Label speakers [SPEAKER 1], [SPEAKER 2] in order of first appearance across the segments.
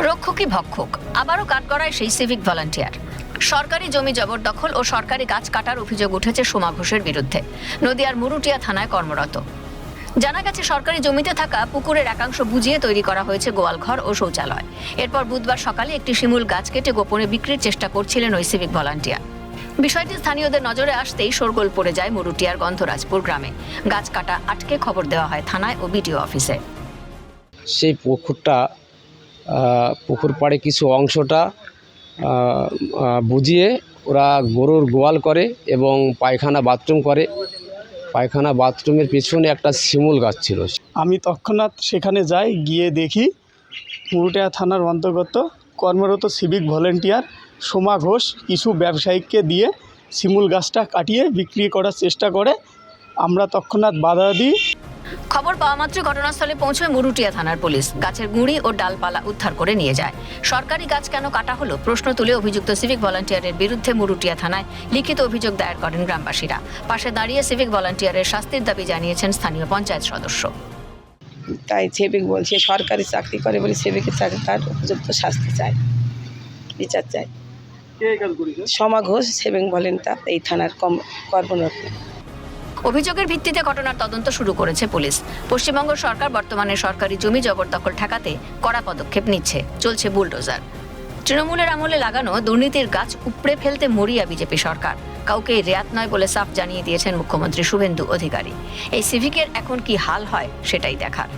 [SPEAKER 1] রক্ষকই ভক্ষক, আবারও কাঠগড়ায় সেই সিভিক ভলান্টিয়ার। সরকারি জমি জবরদখল ও সরকারি গাছ কাটার অভিযোগ উঠেছে সোমা ঘোষের বিরুদ্ধে। নদিয়ার মুরুটিয়া থানায় কর্মরত। জানা গেছে, সরকারি জমিতে থাকা পুকুরের একাংশ বুঝিয়ে তৈরি করা হয়েছে গোয়ালঘর ও শৌচালয়। এরপর বুধবার সকালে একটি শিমুল গাছ কেটে গোপনে বিক্রির চেষ্টা করছিলেন ওই সিভিক ভলান্টিয়ার। বিষয়টি স্থানীয়দের নজরে আসতেই শোরগোল পড়ে যায় মুরুটিয়ার গন্ধরাজপুর গ্রামে। গাছ কাটা আটকে খবর দেওয়া হয় থানায় ও বিডিও অফিসে।
[SPEAKER 2] সেই পুকুর পাড়ে কিছু অংশটা বুঝিয়ে ওরা গরুর গোয়াল করে এবং পায়খানা বাথরুম করে। পায়খানা বাথরুমের পিছনে একটা শিমুল গাছ ছিল।
[SPEAKER 3] আমি তৎক্ষণাৎ সেখানে যাই, গিয়ে দেখি মুরুটিয়া থানার অন্তর্গত কর্মরত সিভিক ভলেন্টিয়ার সোমা ঘোষ কিছু ব্যবসায়িককে দিয়ে শিমুল গাছটা কাটিয়ে বিক্রি করার চেষ্টা করে। আমরা তৎক্ষণাৎ বাধা দিই।
[SPEAKER 1] খবর পাওয়া মাত্র ঘটনাস্থলে পৌঁছয় মুরুটিয়া থানার পুলিশ। গাছের গুঁড়ি ও ডালপালা উদ্ধার করে নিয়ে যায়। সরকারি গাছ কেন কাটা হলো প্রশ্ন তুলে অভিযুক্ত সিভিক ভলান্টিয়ারের বিরুদ্ধে মুরুটিয়া থানায় লিখিত অভিযোগ দায়ের করেন গ্রামবাসীরা। পাশে দাঁড়িয়ে সিভিক ভলান্টিয়ারের শাস্তির দাবি জানিয়েছেন স্থানীয় পঞ্চায়েত সদস্য।
[SPEAKER 4] তাই সিভিক বলছে সরকারি চাকরি করে বলে সিভিকের চাকরি তার উপযুক্ত শাস্তি চাই, বিচার চাই। সোমা ঘোষ সিভিক ভলেন্টিয়ার, এই থানার কর্মরত।
[SPEAKER 1] অভিযোগের ভিত্তিতে ঘটনার তদন্ত শুরু করেছে পুলিশ। পশ্চিমবঙ্গ সরকার বর্তমানে সরকারি জমি জবরদখল ঠেকাতে কড়া পদক্ষেপ নিচ্ছে। চলছে বুলডোজার। তৃণমূলের আমলে লাগানো দুর্নীতির গাছ উপড়ে ফেলতে মরিয়া বিজেপি সরকার। কাউকে রেয়াত নয় বলে সাফ জানিয়ে দিয়েছেন মুখ্যমন্ত্রী শুভেন্দু অধিকারী। এই সিভিকের এখন কি হাল হয় সেটাই দেখার।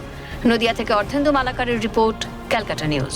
[SPEAKER 1] নদিয়া থেকে অর্ধেন্দু মালাকারের রিপোর্ট, ক্যালকাটা নিউজ।